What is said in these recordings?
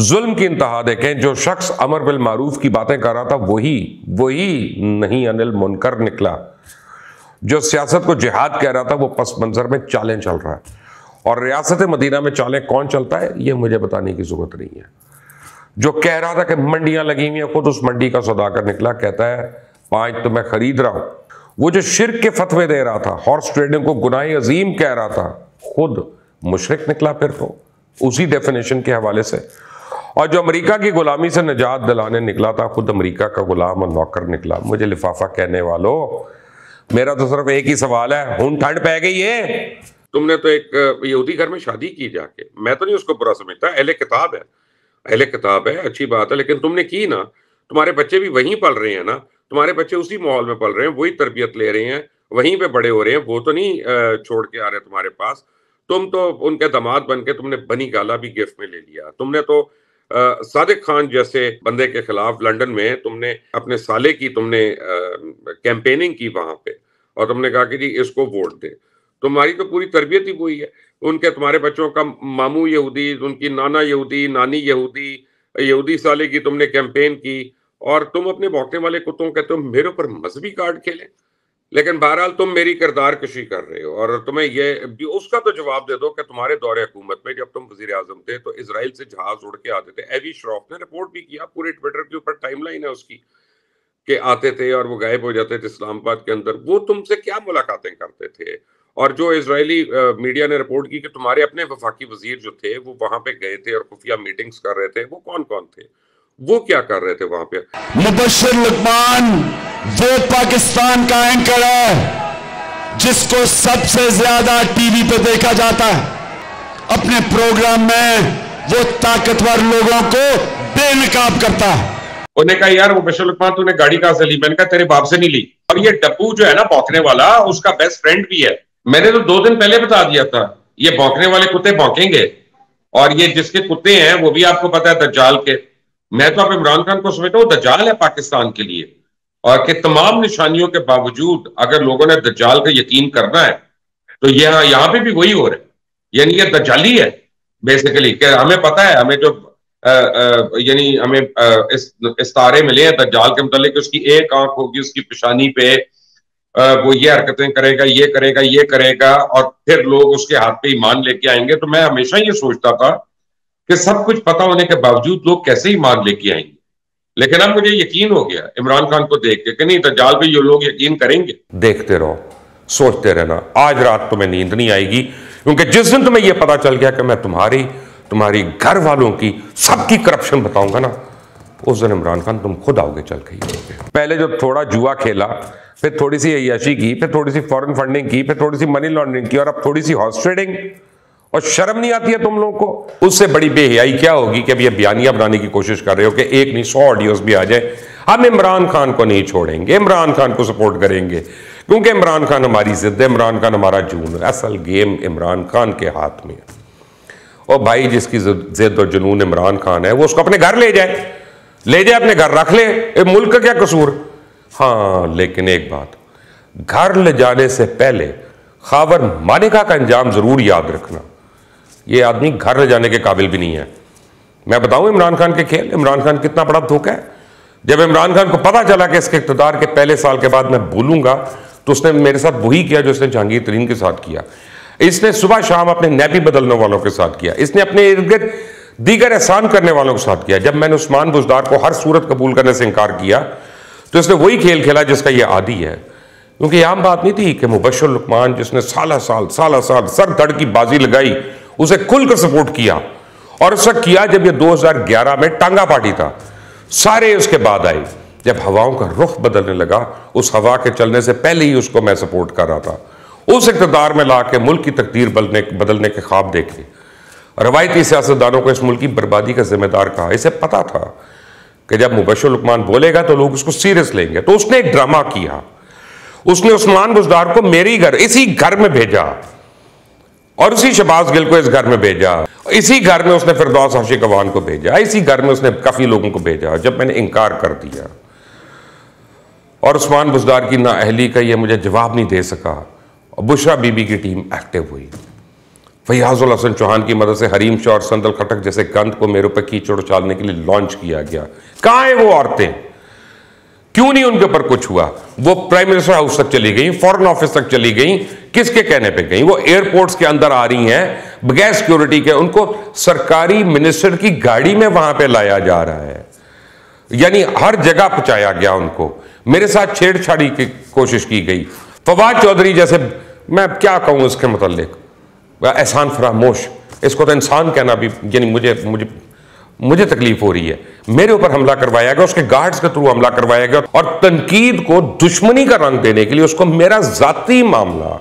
जुल्म की इंतहा देखें, जो शख्स अमर बिल मारूफ की बातें कर रहा था वही नहीं अनिल मुनकर निकला। जो सियासत को जिहाद कह रहा था वो पस मंजर में चालें चल रहा है। और रियासत मदीना में चालें कौन चलता है ये मुझे बताने की जरूरत नहीं है। जो कह रहा था कि मंडियां लगी हुई हैं, खुद उस मंडी का सौदागर निकला, कहता है 5 तो मैं खरीद रहा हूं। वो जो शिर्क के फतवे दे रहा था, हॉर्स ट्रेडिंग को गुनाह अजीम कह रहा था, खुद मुशरिक निकला फिर तो उसी डेफिनेशन के हवाले से। और जो अमेरिका की गुलामी से निजात दिलाने निकला था, खुद अमेरिका का गुलाम और नौकर निकला। मुझे लिफाफा कहने वालों, मेरा तो सिर्फ एक ही सवाल है, हुन ठंड पै गई है? तुमने तो एक यहूदी घर में शादी की जाके, मैं तो नहीं उसको बुरा समझता, अहले किताब है, अहले किताब है, अच्छी बात है, लेकिन तुमने की ना, तुम्हारे बच्चे भी वहीं पल रहे हैं ना, तुम्हारे बच्चे उसी माहौल में पल रहे हैं, वही तरबियत ले रहे हैं, वहीं पे बड़े हो रहे हैं, वो तो नहीं छोड़ के आ रहे तुम्हारे पास। तुम तो उनके दामाद बन के तुमने बनी गाला भी गिफ्ट में ले लिया। तुमने तो सादिक खान जैसे बंदे के खिलाफ लंदन में तुमने अपने साले की तुमने कैंपेनिंग की वहां पे, और तुमने कहा कि जी इसको वोट दे। तुम्हारी तो पूरी तरबियत ही वही है। उनके तुम्हारे बच्चों का मामू यहूदी, उनकी नाना यहूदी, नानी यहूदी, यहूदी साले की तुमने कैंपेन की, और तुम अपने भौंकने वाले कुत्तों कहते हो मेरे ऊपर मजहबी कार्ड खेले। लेकिन बहरहाल तुम मेरी किरदार कशी कर रहे हो, और तुम्हें ये उसका तो जवाब दे दो कि तुम्हारे दौरे हुकूमत में जब तुम वजीर आजम थे तो इसराइल से जहाज उड़ के आते थे। एवी श्रॉफ ने रिपोर्ट भी किया, पूरे ट्विटर के ऊपर टाइमलाइन है उसकी, कि आते थे और वो गायब हो जाते थे इस्लामाबाद के अंदर। वो तुमसे क्या मुलाकातें करते थे? और जो इजरायली मीडिया ने रिपोर्ट की कि तुम्हारे अपने वफाकी वजीर जो थे वो वहां पे गए थे और खुफिया मीटिंग्स कर रहे थे, वो कौन कौन थे? वो क्या कर रहे थे वहां पे? मुबश्शिर लुकमान वो पाकिस्तान का एंकर है जिसको सबसे ज्यादा टीवी पे देखा जाता है। अपने प्रोग्राम में वो ताकतवर लोगों को बेनकाब करता है। उन्होंने कहा यार मुबश्शिर लुकमान तूने गाड़ी कहां से ली? मैंने कहा तेरे बाप से नहीं ली। और ये डब्बू जो है ना भौंकने वाला, उसका बेस्ट फ्रेंड भी है। मैंने तो 2 दिन पहले बता दिया था ये भौंकने वाले कुत्ते भौंकेंगे, और ये जिसके कुत्ते हैं वो भी आपको पता है दज्जाल के। मैं तो अब इमरान खान को समझता हूँ दज्जाल है पाकिस्तान के लिए, और कि तमाम निशानियों के बावजूद अगर लोगों ने दज्जाल का यकीन करना है तो यहां पे भी वही हो रहा है। यानी ये दज्जाली है बेसिकली, कि हमें पता है, हमें जो यानी हमें इस तारे मिले हैं दज्जाल के मुतालिक, उसकी एक आंख होगी उसकी पेशानी पे, वो ये हरकतें करेगा, ये करेगा, ये करेगा, और फिर लोग उसके हाथ पे ईमान लेके आएंगे। तो मैं हमेशा ये सोचता था कि सब कुछ पता होने के बावजूद लोग कैसे ईमान लेके आएंगे, लेकिन अब मुझे यकीन हो गया इमरान खान को देख के कि नहीं, दज्जाल पे ये लोग यकीन करेंगे। देखते रहो, सोचते रहना, आज रात तुम्हें नींद नहीं आएगी, क्योंकि जिस दिन तुम्हें यह पता चल गया कि मैं तुम्हारी घर वालों की सबकी करप्शन बताऊंगा ना, उस दिन इमरान खान तुम खुद आओगे चल के। पहले जो थोड़ा जुआ खेला, फिर थोड़ी सी अय्याशी की, फिर थोड़ी सी फॉरेन फंडिंग की, फिर थोड़ी सी मनी लॉन्ड्रिंग की, और अब थोड़ी सी हॉर्स ट्रेडिंग, और शर्म नहीं आती है तुम लोगों को? उससे बड़ी बेहयाई क्या होगी कि अब ये बयानियां बनाने की कोशिश कर रहे हो कि एक नहीं 100 ऑडियोज भी आ जाए, हम इमरान खान को नहीं छोड़ेंगे, इमरान खान को सपोर्ट करेंगे क्योंकि इमरान खान हमारी जिद है, इमरान खान हमारा जून है। असल गेम इमरान खान के हाथ में है। और भाई जिसकी जिद और जुनून इमरान खान है वो उसको अपने घर ले जाए अपने घर रख ले, मुल्क का क्या कसूर? हाँ, लेकिन एक बात, घर ले जाने से पहले खावर मानिका का अंजाम जरूर याद रखना। ये आदमी घर ले जाने के काबिल भी नहीं है। मैं बताऊं इमरान खान के खेल, इमरान खान कितना बड़ा धोखा है। जब इमरान खान को पता चला कि इसके इक़्तिदार के पहले साल के बाद मैं बोलूंगा, तो उसने मेरे साथ वही किया जो उसने जहांगीर तरीन के साथ किया। इसने सुबह शाम अपने नैपी बदलने वालों के साथ किया, इसने अपने इर्द गिर्द दीगर एहसान करने वालों के साथ किया। जब मैंने उस्मान बुज़दार को हर सूरत कबूल करने से इनकार किया तो इसने वही खेल खेला जिसका यह आदी है। क्योंकि आम बात नहीं थी कि मुबश्शिर लुकमान जिसने साला साल सर धड़ की बाजी लगाई, उसे खुलकर सपोर्ट किया, और उसका किया जब यह 2011 में टांगा पार्टी था। सारे उसके बाद आए जब हवाओं का रुख बदलने लगा, उस हवा के चलने से पहले ही उसको मैं सपोर्ट कर रहा था। उस इक़्तिदार में ला के मुल्क की तकदीर बदलने के ख्वाब देखे। रवायती सियासतदानों को इस मुल्क की बर्बादी का जिम्मेदार कहा। इसे पता था कि जब मुबश्शिर लुकमान बोलेगा तो लोग उसको सीरियस लेंगे, तो उसने एक ड्रामा किया। उसने उस्मान बुज़दार को मेरे घर, इसी घर में भेजा, और उसी शहबाज गिल को इस घर में भेजा, इसी घर में उसने फिरदौस आशिक अवान को भेजा, इसी घर में उसने काफी लोगों को भेजा। जब मैंने इनकार कर दिया और उस्मान बुज़दार की नाअहली का ये मुझे जवाब नहीं दे सका, और बुशरा बीबी की टीम एक्टिव हुई, फयाजुल हसन चौहान की मदद से हरीम शाह और संदल खटक जैसे गंद को मेरे ऊपर कीचड़ उछालने के लिए लॉन्च किया गया। कहां है वो औरतें? क्यों नहीं उनके ऊपर कुछ हुआ? वो प्राइम मिनिस्टर हाउस तक चली गई, फॉरेन ऑफिस तक चली गई, किसके कहने पे गई? वो एयरपोर्ट्स के अंदर आ रही हैं बगैर सिक्योरिटी के, उनको सरकारी मिनिस्टर की गाड़ी में वहां पे लाया जा रहा है, यानी हर जगह पहुंचाया गया उनको। मेरे साथ छेड़छाड़ी की कोशिश की गई। फवाद चौधरी जैसे, मैं क्या कहूं उसके मुतालिक, एहसान फरामोश, इसको तो इंसान कहना भी, यानी मुझे तकलीफ हो रही है। मेरे ऊपर हमला करवाया गया, उसके गार्ड्स के थ्रू हमला करवाया गया, और तनकीद को दुश्मनी का रंग देने के लिए उसको मेरा जाती मामला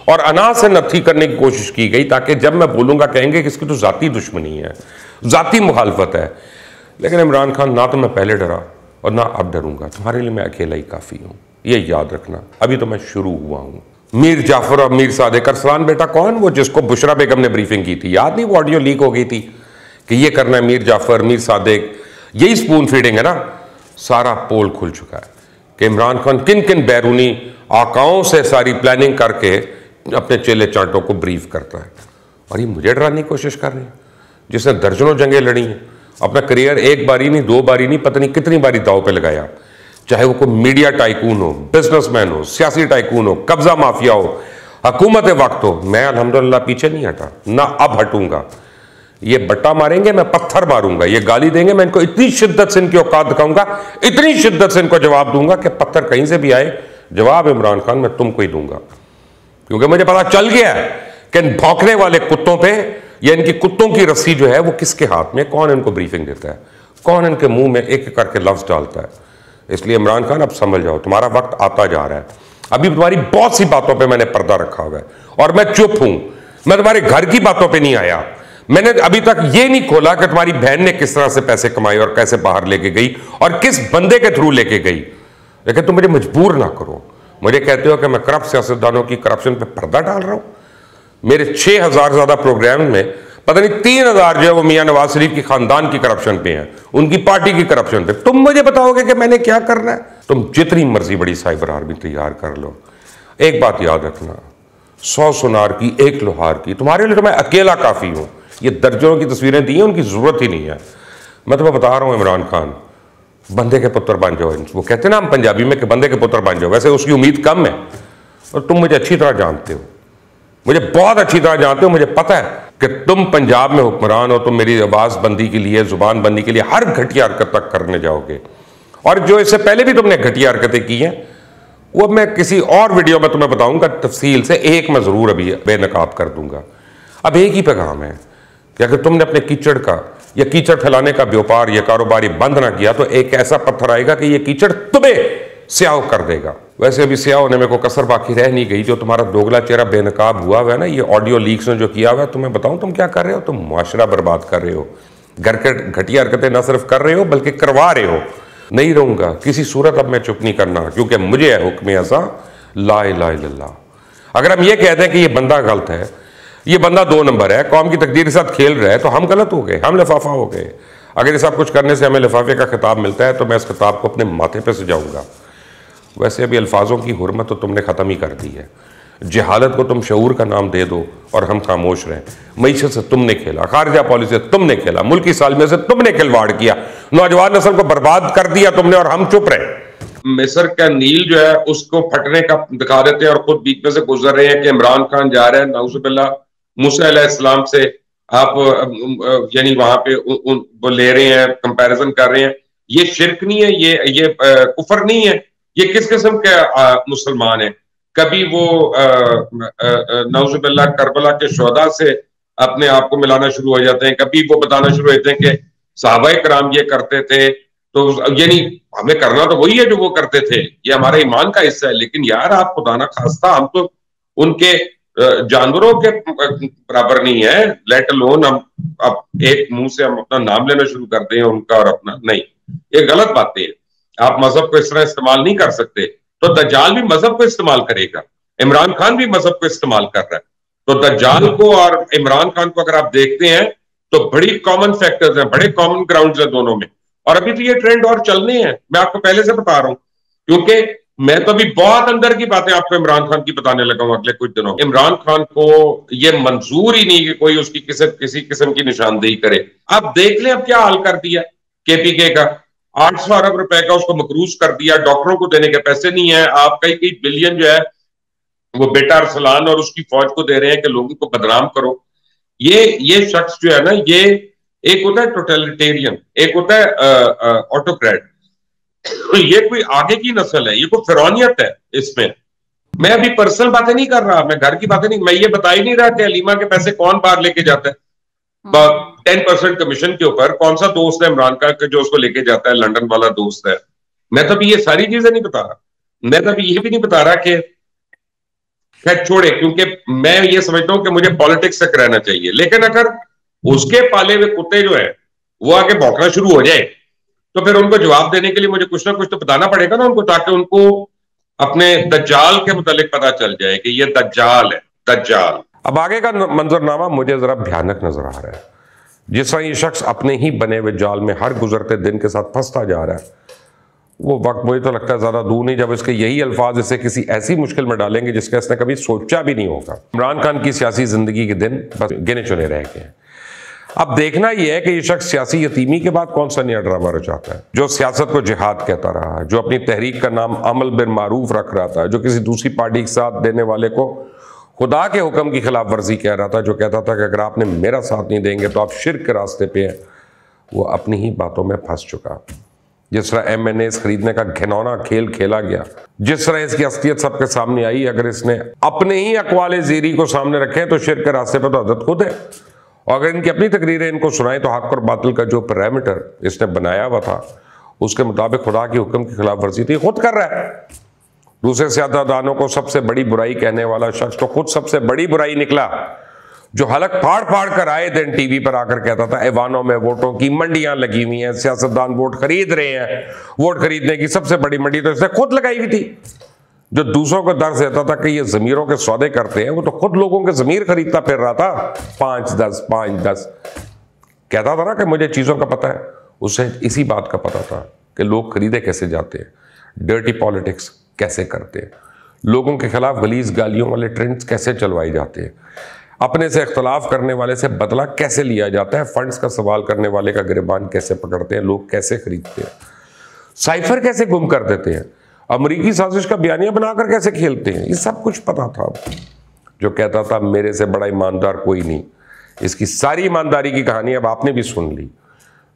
और अना से नथी करने की कोशिश की गई, ताकि जब मैं बोलूंगा कहेंगे कि इसकी तो जाती दुश्मनी है, जाती मुखालफत है। लेकिन इमरान खान, ना तो मैं पहले डरा और ना अब डरूंगा। तुम्हारे लिए मैं अकेला ही काफी हूं, ये याद रखना। अभी तो मैं शुरू हुआ हूं। मीर जाफर और मीर सादिक, अरसलान बेटा कौन? वो जिसको बुशरा बेगम ने ब्रीफिंग की थी, याद नहीं? वो ऑडियो लीक हो गई थी कि ये करना है, मीर जाफर, मीर सादिक, यही स्पून फीडिंग है ना। सारा पोल खुल चुका है कि इमरान खान किन किन बैरूनी आकाओं से सारी प्लानिंग करके अपने चेले चांटों को ब्रीफ करता है। और ये मुझे डराने की कोशिश कर रही है, जिसने दर्जनों जंगें लड़ी हैं, अपना करियर एक बारी नहीं, दो बारी नहीं, पता नहीं कितनी बारी दांव पे लगाया। चाहे वो कोई मीडिया टाइकून हो, बिजनेसमैन हो, सियासी टाइकून हो, कब्जा माफिया हो, हुकूमत वक्त हो, मैं अल्हम्दुलिल्लाह पीछे नहीं हटा, ना अब हटूंगा। ये बट्टा मारेंगे, मैं पत्थर मारूंगा, ये गाली देंगे, मैं इनको इतनी शिद्दत से इनकी औकात दिखाऊंगा, इतनी शिद्दत से इनको जवाब दूंगा कि पत्थर कहीं से भी आए, जवाब इमरान खान मैं तुमको ही दूंगा। क्योंकि मुझे पता चल गया है कि इन भौंकने वाले कुत्तों पे, या इनकी कुत्तों की रस्सी जो है वो किसके हाथ में, कौन इनको ब्रीफिंग देता है, कौन इनके मुंह में एक एक करके लफ्ज डालता है। इसलिए इमरान खान, अब समझ जाओ, तुम्हारा वक्त आता जा रहा है। अभी तुम्हारी बहुत सी बातों पे मैंने पर्दा रखा हुआ है और मैं चुप हूं। मैं तुम्हारे घर की बातों पे नहीं आया। मैंने अभी तक ये नहीं खोला कि तुम्हारी बहन ने किस तरह से पैसे कमाए और कैसे बाहर लेके गई और किस बंदे के थ्रू लेके गई। लेकिन तुम मुझे मजबूर ना करो। मुझे कहते हो कि मैं करप्ट सियासतदानों की करप्शन पे पर्दा डाल रहा हूं। मेरे 6000 ज्यादा प्रोग्राम में पता नहीं 3000 जो है वो मियां नवाज शरीफ की खानदान की करप्शन पे हैं, उनकी पार्टी की करप्शन पे। तुम मुझे बताओगे कि मैंने क्या करना है? तुम जितनी मर्जी बड़ी साइबर आर्मी तैयार कर लो, एक बात याद रखना, 100 सुनार की 1 लोहार की, तुम्हारे लिए तो मैं अकेला काफी हूं। ये दर्जनों की तस्वीरें दी हैं, उनकी जरूरत ही नहीं है। मैं तुम्हें बता रहा हूं, इमरान खान, बंदे के पुत्र बन जाओ। वो कहते हैं ना हम पंजाबी में कि बंदे के पुत्र बन जाओ, वैसे उसकी उम्मीद कम है। और तुम मुझे अच्छी तरह जानते हो, मुझे बहुत अच्छी तरह जानते हो। मुझे पता है कि तुम पंजाब में हुक्मरान हो, तुम मेरी आवाज बंदी के लिए, जुबान बंदी के लिए हर घटिया हरकत तक करने जाओगे। और जो इससे पहले भी तुमने घटिया हरकतें की हैं, वो मैं किसी और वीडियो में तुम्हें बताऊंगा तफसील से। एक मैं जरूर अभी बेनकाब कर दूंगा। अब एक ही पैगाम है कि अगर तुमने अपने कीचड़ का या कीचड़ फैलाने का व्यापार या कारोबारी बंद ना किया, तो एक ऐसा पत्थर आएगा कि ये कीचड़ तुम्हें स्याह कर देगा। वैसे अभी स्याह होने में कोई कसर बाकी रह नहीं गई। जो तुम्हारा दोगला चेहरा बेनकाब हुआ है ना, ये ऑडियो लीक्स ने जो किया हुआ है, तुम्हें बताऊं तुम क्या कर रहे हो? तुम मुआशरा बर्बाद कर रहे हो। घर के घटिया हरकतें न सिर्फ कर रहे हो बल्कि करवा रहे हो। नहीं रहूंगा किसी सूरत, अब मैं चुप नहीं करना, क्योंकि मुझे है हुक्म ऐसा, ला इलाहा इल्लल्लाह। अगर हम ये कहते हैं कि ये बंदा गलत है, ये बंदा 2 नंबर है, कौम की तकदीर के साथ खेल रहा है, तो हम गलत हो गए, हम लिफाफा हो गए। अगर ये सब कुछ करने से हमें लिफाफे का खिताब मिलता है, तो मैं इस खिताब को अपने माथे पे सजाऊंगा। वैसे अभी अल्फाजों की हुर्मत तो तुमने ख़त्म ही कर दी है। जहालत को तुम शऊर का नाम दे दो और हम खामोश रहें। मईशत से तुमने खेला, खारजा पॉलिसी से तुमने खेला, मुल्की सालमियत से तुमने खिलवाड़ किया, नौजवान नस्ल को बर्बाद कर दिया तुमने, और हम चुप रहे। मिस्र का नील जो है उसको फटने का दिखा देते हैं और खुद बीच में से गुजर रहे हैं कि इमरान खान जा रहे हैं नाउजुबिल्लाह मूसा अलैहिस्सलाम से, आप यानी वहां पे वो ले रहे हैं, कंपैरिजन कर रहे हैं। ये शिर्क नहीं है, ये कुफर नहीं है। ये किस किस्म के मुसलमान है? कभी वो नाउजुबिल्लाह करबला के शुहदा से अपने आप को मिलाना शुरू हो जाते हैं, कभी वो बताना शुरू होते हैं कि सहाबाए कराम ये करते थे, तो यानी हमें करना तो वही है जो वो करते थे, ये हमारे ईमान का हिस्सा है। लेकिन यार आप खुदा ना खास्ता, हम तो उनके जानवरों के बराबर नहीं है, लेट अलोन हम अब एक मुंह से हम अपना नाम लेना शुरू करते हैं उनका और अपना नहीं। ये गलत बातें हैं। आप मजहब को इस तरह इस्तेमाल नहीं कर सकते। तो दज्जाल भी मजहब को इस्तेमाल करेगा, इमरान खान भी मजहब को इस्तेमाल कर रहा है। तो दज्जाल को और इमरान खान को अगर आप देखते हैं तो बड़ी कॉमन फैक्टर्स हैं, बड़े कॉमन ग्राउंड्स हैं दोनों में। और अभी तो ये ट्रेंड और चलने हैं, मैं आपको पहले से बता रहा हूं, क्योंकि मैं तो अभी बहुत अंदर की बातें आपको इमरान खान की बताने लगा हूं अगले कुछ दिनों। इमरान खान को ये मंजूर ही नहीं कि कोई उसकी किसी किस्म की निशानदेही करे। आप देख लें अब क्या हाल कर दिया केपीके का। 800 अरब रुपए का उसको मकरूज कर दिया, डॉक्टरों को देने के पैसे नहीं है। आप कई बिलियन जो है वो बेटा अरसलान और उसकी फौज को दे रहे हैं कि लोगों को बदनाम करो। ये शख्स जो है ना, ये एक होता है टोटलिटेरियन, एक होता है ऑटोक्रेट। तो ये कोई आगे की नस्ल है, ये कोई फिरौनियत है इसमें। मैं अभी पर्सनल बातें नहीं कर रहा, मैं घर की बातें नहीं, मैं ये बता ही नहीं रहा कि हलीमा के पैसे कौन बाहर लेके जाता है 10% कमीशन के ऊपर। कौन सा दोस्त है इमरान का जो उसको लेके जाता है, लंदन वाला दोस्त है। मैं तो अभी ये सारी चीजें नहीं बता रहा। मैं तो अभी ये भी नहीं बता रहा कि खैर छोड़े, क्योंकि मैं ये समझता हूं कि मुझे पॉलिटिक्स तक रहना चाहिए। लेकिन अगर उसके पाले हुए कुत्ते जो है वो आगे भौंकना शुरू हो जाए तो फिर उनको जवाब देने के लिए मुझे कुछ ना कुछ तो बताना पड़ेगा ना उनको, ताकि उनको अपने दज्जाल के मुतालिक पता चल जाए कि ये दज्जाल है, दज्जाल। अब आगे का मंजरनामा मुझे जरा भयानक नजर आ रहा है। जिस तरह ये शख्स अपने ही बने हुए जाल में हर गुजरते दिन के साथ फंसता जा रहा है, वो वक्त मुझे तो लगता है ज्यादा दूर नहीं जब इसके यही अल्फाज इसे किसी ऐसी मुश्किल में डालेंगे जिसका इसने कभी सोचा भी नहीं होगा। इमरान खान की सियासी जिंदगी के दिन बस गिने चुने रह गए हैं। अब देखना यह है कि ये शख्स सियासी यतीमी के बाद कौन सा नया ड्रामा रचाता है। जो सियासत को जिहाद कहता रहा, जो अपनी तहरीक का नाम अमल बिल मारूफ रख रहा था, जो किसी दूसरी पार्टी के साथ देने वाले को खुदा के हुक्म की खिलाफ वर्जी कह रहा था, जो कहता था कि अगर आपने मेरा साथ नहीं देंगे तो आप शिर्क के रास्ते पे हैं, वो अपनी ही बातों में फंस चुका। जिस तरह MNAs खरीदने का घिनौना खेल खेला गया, जिस तरह इसकी असलियत सबके सामने आई, अगर इसने अपने ही अक़वाले ज़ीरी को सामने रखे तो शिर्क के रास्ते पर तो हदत खुद है। और अगर इनकी अपनी तकरीरें इनको सुनाएं तो हक और बातिल का जो पैरामीटर इसने बनाया हुआ था उसके मुताबिक खुदा के हुक्म की खिलाफ वर्जी थी, खुद कर रहा है। दूसरे सियासतदानों को सबसे बड़ी बुराई कहने वाला शख्स तो खुद सबसे बड़ी बुराई निकला, जो हलक फाड़ फाड़ कर आए दिन टीवी पर आकर कहता था ऐवानों में वोटों की मंडियां लगी हुई हैं, सियासतदान वोट खरीद रहे हैं, वोट खरीदने की सबसे बड़ी मंडी तो इसने खुद लगाई हुई थी। जो दूसरों को दर्ज देता था कि ये जमीरों के सौदे करते हैं, वो तो खुद लोगों के जमीर खरीदता फिर रहा था। 5-10 कहता था ना कि मुझे चीजों का पता है। उसे इसी बात का पता था कि लोग खरीदे कैसे जाते हैं, डर्टी पॉलिटिक्स कैसे करते हैं, लोगों के खिलाफ गलीज गालियों वाले ट्रेंड्स कैसे चलवाए जाते हैं, अपने से इख्तलाफ करने वाले से बदला कैसे लिया जाता है, फंड्स का सवाल करने वाले का गिरबान कैसे पकड़ते हैं, लोग कैसे खरीदते हैं, साइफर कैसे गुम कर देते हैं, अमरीकी साजिश का बयानिया बनाकर कैसे खेलते हैं, ये सब कुछ पता था। जो कहता था मेरे से बड़ा ईमानदार कोई नहीं, इसकी सारी ईमानदारी की कहानी अब आपने भी सुन ली।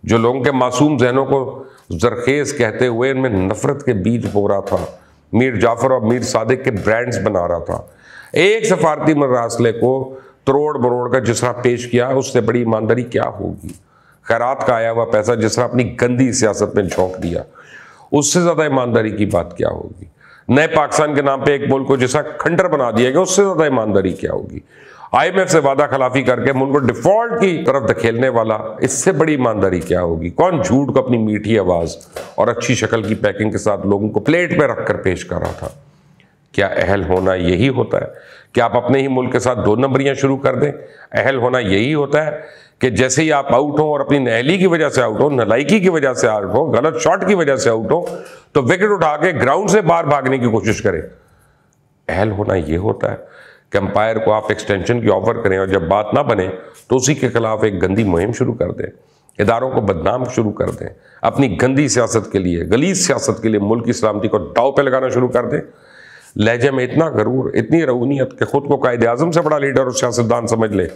जो लोगों के मासूम जहनों को जरखेज कहते हुए इनमें नफरत के बीज बो रहा था, मीर जाफर और मीर सादिक के ब्रांड्स बना रहा था, एक सफारती मरासले को तरोड़ बरोड़ का जिस तरह पेश किया, उससे बड़ी ईमानदारी क्या होगी। खैरात का आया हुआ पैसा जिस तरह अपनी गंदी सियासत में झोंक दिया, उससे ज्यादा ईमानदारी की बात क्या होगी। नए पाकिस्तान के नाम पे एक मुल्क को जैसा खंडर बना दिया गया, उससे ज्यादा ईमानदारी क्या होगी। IMF से वादा खिलाफी करके मुल्क को डिफॉल्ट की तरफ धकेलने वाला, इससे बड़ी ईमानदारी क्या होगी। कौन झूठ को अपनी मीठी आवाज और अच्छी शक्ल की पैकिंग के साथ लोगों को प्लेट पे रखकर पेश कर रहा था। क्या अहल होना यही होता है कि आप अपने ही मुल्क के साथ 2 नंबरियां शुरू कर दें? अहल होना यही होता है कि जैसे ही आप आउट हो और अपनी नहली की वजह से आउट हो, नलायकी की वजह से आउट हो, गलत शॉट की वजह से आउट हो, तो विकेट उठा के ग्राउंड से बाहर भागने की कोशिश करें। अहल होना यह होता है कि अंपायर को आप एक्सटेंशन की ऑफर करें और जब बात ना बने तो उसी के खिलाफ एक गंदी मुहिम शुरू कर दें, इदारों को बदनाम शुरू कर दें, अपनी गंदी सियासत के लिए, गलीज सियासत के लिए मुल्क की सलामती को दाव पे लगाना शुरू कर दें। लहजे में इतना गरूर, इतनी रऊनियत कि खुद को कायदे आजम से बड़ा लीडर और सियासतदान समझ ले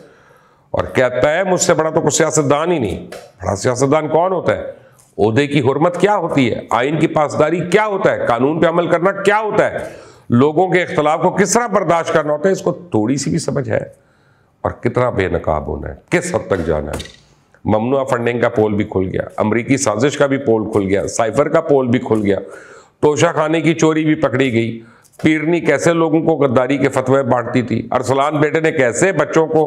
और कहता है मुझसे बड़ा तो कुछ सियासतदान ही नहीं। बड़ा सियासतदान कौन होता है? ओहदे की हुर्मत क्या होती है, आइन की पासदारी क्या होता है, कानून पे अमल करना क्या होता है, लोगों के इख्तलाफ को किस तरह बर्दाश्त करना होता है, इसको थोड़ी सी भी समझ है। और कितना बेनकाब होना है, किस हद तक जाना है। ममनुआ फंडिंग का पोल भी खुल गया, अमरीकी साजिश का भी पोल खुल गया, साइफर का पोल भी खुल गया, तोशा खाने की चोरी भी पकड़ी गई, पीरनी कैसे लोगों को गद्दारी के फतवे बांटती थी, अरसलान बेटे ने कैसे बच्चों को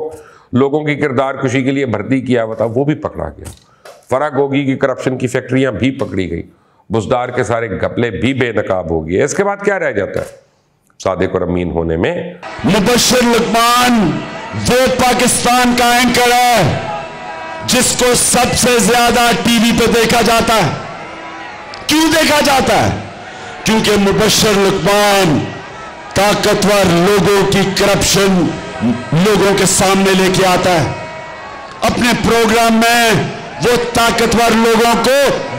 लोगों की किरदार कुशी के लिए भर्ती किया हुआ था, वो भी पकड़ा गया। फराग गोगी की करप्शन की फैक्ट्रियां भी पकड़ी गई, बुजदार के सारे घपले भी बेनकाब हो गए। इसके बाद क्या रह जाता है सादिक और अमीन होने में? मुबश्शिर लुकमान वो पाकिस्तान का एंकर है जिसको सबसे ज्यादा टीवी पे देखा जाता है। क्यों देखा जाता है? क्योंकि मुबश्शिर लुकमान ताकतवर लोगों की करप्शन लोगों के सामने लेके आता है। अपने प्रोग्राम में वो ताकतवर लोगों को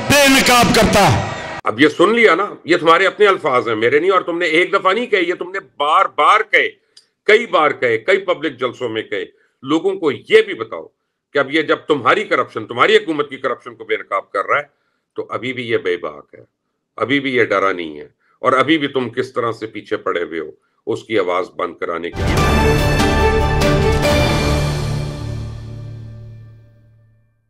बेनकाब करता है। अब ये सुन लिया ना, ये तुम्हारे अपने अल्फाज हैं, मेरे नहीं। और तुमने एक दफा नहीं कहे, ये तुमने बार बार कहे, कई बार कहे, कई पब्लिक जलसों में कहे। लोगों को ये भी बताओ कि अब ये जब तुम्हारी करप्शन, तुम्हारी हुकूमत की करप्शन को बेनकाब कर रहा है, तो अभी भी ये बेबाक है, अभी भी ये डरा नहीं है, और अभी भी तुम किस तरह से पीछे पड़े हुए हो उसकी आवाज बंद कराने के लिए।